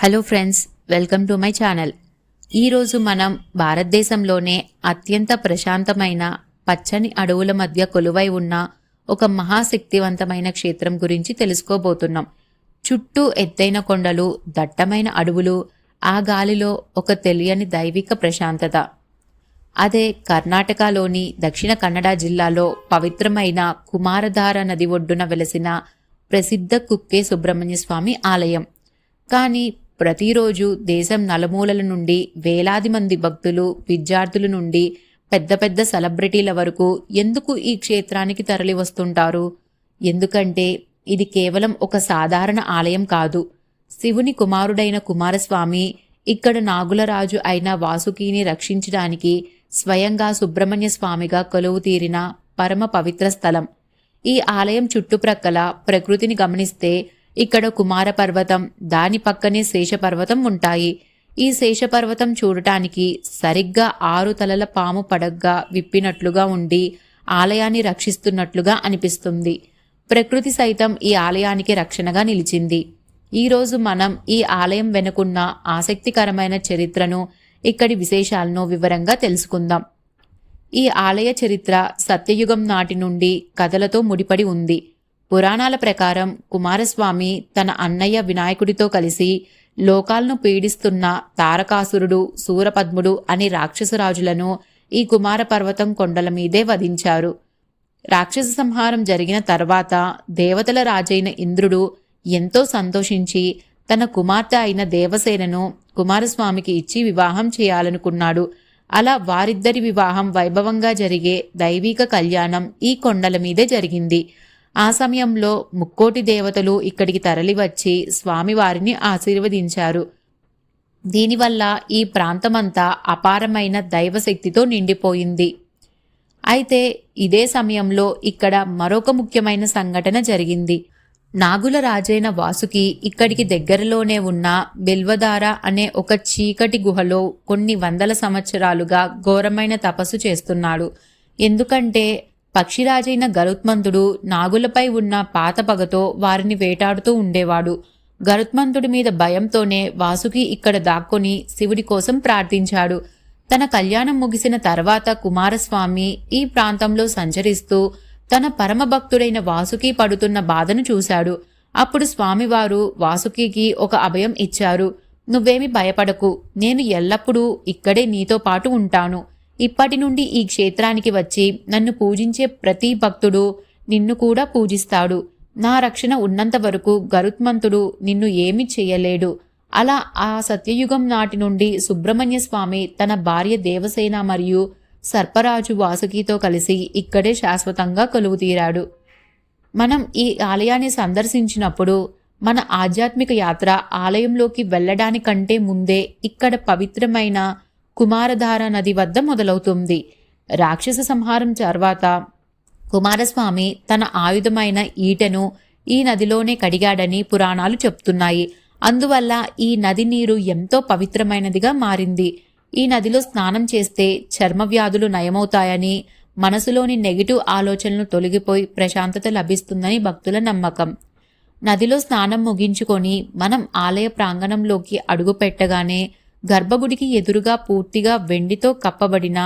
Hello friends, welcome to my channel. ఈరోజు మనం భారతదేశంలోనే అత్యంత ప్రశాంతమైన పచ్చని అడవుల మధ్య కొలువై ఉన్న ఒక మహాశక్తివంతమైన క్షేత్రం గురించి తెలుసుకోబోతున్నాం. చుట్టూ ఎత్తైన కొండలు, దట్టమైన అడవులు, ఆ గాలిలో ఒక తెలియని దైవిక ప్రశాంతత. అదే కర్ణాటకలోని దక్షిణ కన్నడ జిల్లాలో పవిత్రమైన కుమారధార నది ఒడ్డున వెలసిన ప్రసిద్ధ కుక్కే సుబ్రహ్మణ్య స్వామి ఆలయం. కానీ ప్రతిరోజు దేశం నలుమూలల నుండి వేలాది మంది భక్తులు, విద్యార్థుల నుండి పెద్ద పెద్ద సెలబ్రిటీల వరకు ఎందుకు ఈ క్షేత్రానికి తరలి వస్తుంటారు? ఎందుకంటే ఇది కేవలం ఒక సాధారణ ఆలయం కాదు. శివుని కుమారుడైన కుమారస్వామి ఇక్కడ నాగులరాజు అయిన వాసుకిని రక్షించడానికి స్వయంగా సుబ్రహ్మణ్య స్వామిగా కొలువు తీరిన పరమ పవిత్ర స్థలం. ఈ ఆలయం చుట్టుప్రక్కల ప్రకృతిని గమనిస్తే ఇక్కడ కుమార పర్వతం, దాని పక్కనే శేషపర్వతం ఉంటాయి. ఈ శేషపర్వతం చూడటానికి సరిగ్గా 6 తలల పాము పడగ్గా విప్పినట్లుగా ఉండి ఆలయాన్ని రక్షిస్తున్నట్లుగా అనిపిస్తుంది. ప్రకృతి సైతం ఈ ఆలయానికి రక్షణగా నిలిచింది. ఈరోజు మనం ఈ ఆలయం వెనుకున్న ఆసక్తికరమైన చరిత్రను, ఇక్కడి విశేషాలను వివరంగా తెలుసుకుందాం. ఈ ఆలయ చరిత్ర సత్యయుగం నాటి నుండి కథలతో ముడిపడి ఉంది. పురాణాల ప్రకారం కుమారస్వామి తన అన్నయ్య వినాయకుడితో కలిసి లోకాలను పీడిస్తున్న తారకాసురుడు, శూరపద్ముడు అనే రాక్షసరాజులను ఈ కుమార పర్వతం కొండల మీదే వధించారు. రాక్షస సంహారం జరిగిన తర్వాత దేవతల రాజైన ఇంద్రుడు ఎంతో సంతోషించి తన కుమార్తె అయిన దేవసేనను కుమారస్వామికి ఇచ్చి వివాహం చేయాలనుకున్నాడు. అలా వారిద్దరి వివాహం వైభవంగా జరిగే దైవిక కళ్యాణం ఈ కొండల మీదే జరిగింది. ఆ సమయంలో ముక్కోటి దేవతలు ఇక్కడికి తరలివచ్చి స్వామివారిని ఆశీర్వదించారు. దీనివల్ల ఈ ప్రాంతమంతా అపారమైన దైవశక్తితో నిండిపోయింది. అయితే ఇదే సమయంలో ఇక్కడ మరొక ముఖ్యమైన సంఘటన జరిగింది. నాగుల రాజైన వాసుకి ఇక్కడికి దగ్గరలోనే ఉన్న బిల్వధార అనే ఒక చీకటి గుహలో కొన్ని వందల సంవత్సరాలుగా ఘోరమైన తపస్సు చేస్తున్నాడు. ఎందుకంటే పక్షిరాజైన గరుత్మంతుడు నాగులపై ఉన్న పాత పగతో వారిని వేటాడుతూ ఉండేవాడు. గరుత్మంతుడి మీద భయంతోనే వాసుకి ఇక్కడ దాక్కొని శివుడి కోసం ప్రార్థించాడు. తన కళ్యాణం ముగిసిన తర్వాత కుమారస్వామి ఈ ప్రాంతంలో సంచరిస్తూ తన పరమభక్తుడైన వాసుకి పడుతున్న బాధను చూశాడు. అప్పుడు స్వామివారు వాసుకి ఒక అభయం ఇచ్చారు. నువ్వేమి భయపడకు, నేను ఎల్లప్పుడూ ఇక్కడే నీతో పాటు ఉంటాను. ఇప్పటి నుండి ఈ క్షేత్రానికి వచ్చి నన్ను పూజించే ప్రతి భక్తుడు నిన్ను కూడా పూజిస్తాడు. నా రక్షణ ఉన్నంత వరకు గరుత్మంతుడు నిన్ను ఏమీ చేయలేడు. అలా ఆ సత్యయుగం నాటి నుండి సుబ్రహ్మణ్య స్వామి తన భార్య దేవసేన మరియు సర్పరాజు వాసుకితో కలిసి ఇక్కడే శాశ్వతంగా కొలువుతీరాడు. మనం ఈ ఆలయాన్ని సందర్శించినప్పుడు మన ఆధ్యాత్మిక యాత్ర ఆలయంలోకి వెళ్లడానికంటే ముందే ఇక్కడ పవిత్రమైన కుమారధార నది వద్ద మొదలవుతుంది. రాక్షస సంహారం తర్వాత కుమారస్వామి తన ఆయుధమైన ఈటెను ఈ నదిలోనే కడిగాడని పురాణాలు చెప్తున్నాయి. అందువల్ల ఈ నది నీరు ఎంతో పవిత్రమైనదిగా మారింది. ఈ నదిలో స్నానం చేస్తే చర్మ వ్యాధులు నయమవుతాయని, మనసులోని నెగిటివ్ ఆలోచనలు తొలగిపోయి ప్రశాంతత లభిస్తుందని భక్తుల నమ్మకం. నదిలో స్నానం ముగించుకొని మనం ఆలయ ప్రాంగణంలోకి అడుగు పెట్టగానే గర్భగుడికి ఎదురుగా పూర్తిగా వెండితో కప్పబడిన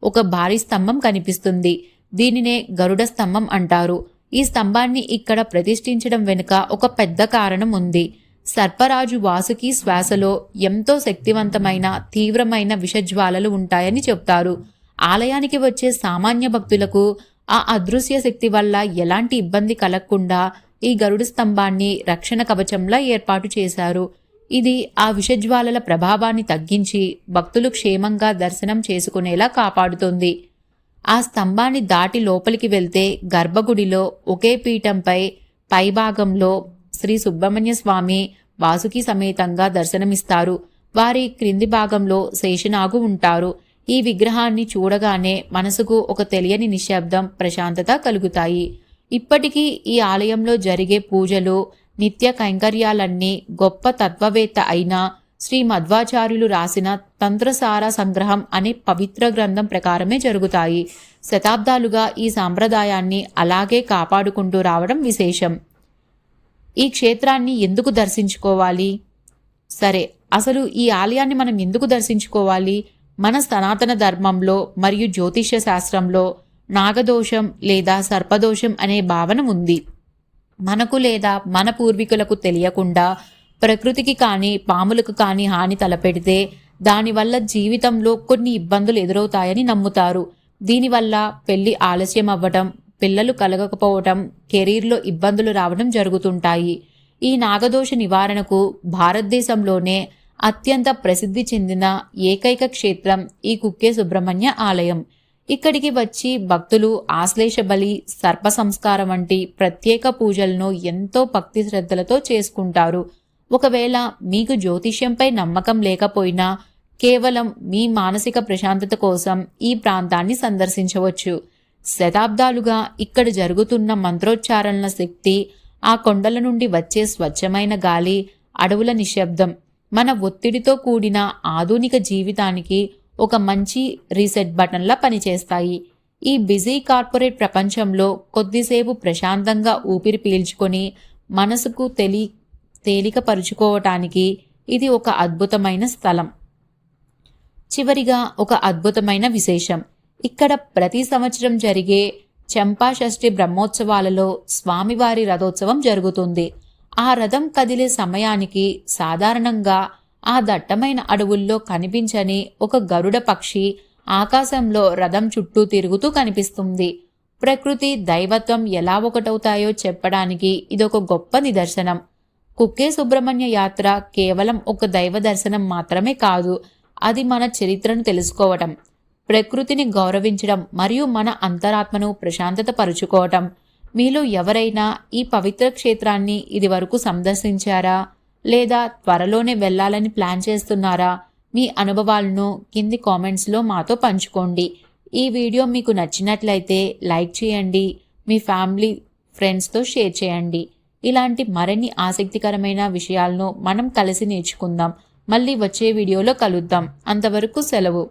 ఒక భారీ స్తంభం కనిపిస్తుంది. దీనినే గరుడ స్తంభం అంటారు. ఈ స్తంభాన్ని ఇక్కడ ప్రతిష్ఠించడం వెనుక ఒక పెద్ద కారణం ఉంది. సర్పరాజు వాసుకి శ్వాసలో ఎంతో శక్తివంతమైన తీవ్రమైన విషజ్వాలలు ఉంటాయని చెప్తారు. ఆలయానికి వచ్చే సామాన్య భక్తులకు ఆ అదృశ్య శక్తి వల్ల ఎలాంటి ఇబ్బంది కలగకుండా ఈ గరుడ స్తంభాన్ని రక్షణ కవచంలా ఏర్పాటు చేశారు. ఇది ఆ విషజ్వాలల ప్రభావాన్ని తగ్గించి భక్తులు క్షేమంగా దర్శనం చేసుకునేలా కాపాడుతుంది. ఆ స్తంభాన్ని దాటి లోపలికి వెళ్తే గర్భగుడిలో ఒకే పీఠంపై పైభాగంలో శ్రీ సుబ్రహ్మణ్య స్వామి వాసుకి సమేతంగా దర్శనమిస్తారు. వారి క్రింది భాగంలో శేషనాగు ఉంటారు. ఈ విగ్రహాన్ని చూడగానే మనసుకు ఒక తెలియని నిశ్శబ్దం, ప్రశాంతత కలుగుతాయి. ఇప్పటికీ ఈ ఆలయంలో జరిగే పూజలు, నిత్య కైంకర్యాలన్నీ గొప్ప తత్వవేత్త అయిన శ్రీ మధ్వాచార్యులు రాసిన తంత్రసార సంగ్రహం అనే పవిత్ర గ్రంథం ప్రకారమే జరుగుతాయి. శతాబ్దాలుగా ఈ సాంప్రదాయాన్ని అలాగే కాపాడుకుంటూ రావడం విశేషం. ఈ క్షేత్రాన్ని ఎందుకు దర్శించుకోవాలి? సరే, అసలు ఈ ఆలయాన్ని మనం ఎందుకు దర్శించుకోవాలి? మన సనాతన ధర్మంలో మరియు జ్యోతిష్య శాస్త్రంలో నాగదోషం లేదా సర్పదోషం అనే భావన ఉంది. మనకు లేదా మన పూర్వీకులకు తెలియకుండా ప్రకృతికి కానీ పాములకు కానీ హాని తలపెడితే దానివల్ల జీవితంలో కొన్ని ఇబ్బందులు ఎదురవుతాయని నమ్ముతారు. దీనివల్ల పెళ్లి ఆలస్యం అవ్వటం, పిల్లలు కలగకపోవటం, కెరీర్లో ఇబ్బందులు రావడం జరుగుతుంటాయి. ఈ నాగదోష నివారణకు భారతదేశంలోనే అత్యంత ప్రసిద్ధి చెందిన ఏకైక క్షేత్రం ఈ కుక్కే సుబ్రహ్మణ్య ఆలయం. ఇక్కడికి వచ్చి భక్తులు ఆశ్లేష బలి, సర్ప సంస్కారం వంటి ప్రత్యేక పూజలను ఎంతో భక్తి శ్రద్ధలతో చేసుకుంటారు. ఒకవేళ మీకు జ్యోతిష్యంపై నమ్మకం లేకపోయినా కేవలం మీ మానసిక ప్రశాంతత కోసం ఈ ప్రాంతాన్ని సందర్శించవచ్చు. శతాబ్దాలుగా ఇక్కడ జరుగుతున్న మంత్రోచ్చారణల శక్తి, ఆ కొండల నుండి వచ్చే స్వచ్ఛమైన గాలి, అడవుల నిశ్శబ్దం మన ఒత్తిడితో కూడిన ఆధునిక జీవితానికి ఒక మంచి రీసెట్ బటన్లా పనిచేస్తాయి. ఈ బిజీ కార్పొరేట్ ప్రపంచంలో కొద్దిసేపు ప్రశాంతంగా ఊపిరి పీల్చుకొని మనసుకు తేలికపరుచుకోవటానికి ఇది ఒక అద్భుతమైన స్థలం. చివరిగా ఒక అద్భుతమైన విశేషం, ఇక్కడ ప్రతి సంవత్సరం జరిగే చంపాషష్ఠి బ్రహ్మోత్సవాలలో స్వామివారి రథోత్సవం జరుగుతుంది. ఆ రథం కదిలే సమయానికి సాధారణంగా ఆ దట్టమైన అడవుల్లో కనిపించని ఒక గరుడ పక్షి ఆకాశంలో రథం చుట్టూ తిరుగుతూ కనిపిస్తుంది. ప్రకృతి, దైవత్వం ఎలా ఒకటవుతాయో చెప్పడానికి ఇదొక గొప్ప నిదర్శనం. కుక్కే సుబ్రహ్మణ్య యాత్ర కేవలం ఒక దైవ దర్శనం మాత్రమే కాదు, అది మన చరిత్రను తెలుసుకోవటం, ప్రకృతిని గౌరవించడం మరియు మన అంతరాత్మను ప్రశాంతత పరుచుకోవటం. మీలో ఎవరైనా ఈ పవిత్ర క్షేత్రాన్ని ఇదివరకు సందర్శించారా లేదా త్వరలోనే వెళ్లాలని ప్లాన్ చేస్తున్నారా? మీ అనుభవాలను కింది కామెంట్స్లో మాతో పంచుకోండి. ఈ వీడియో మీకు నచ్చినట్లయితే లైక్ చేయండి, మీ ఫ్యామిలీ ఫ్రెండ్స్తో షేర్ చేయండి. ఇలాంటి మరిన్ని ఆసక్తికరమైన విషయాలను మనం కలిసి నేర్చుకుందాం. మళ్ళీ వచ్చే వీడియోలో కలుద్దాం. అంతవరకు సెలవు.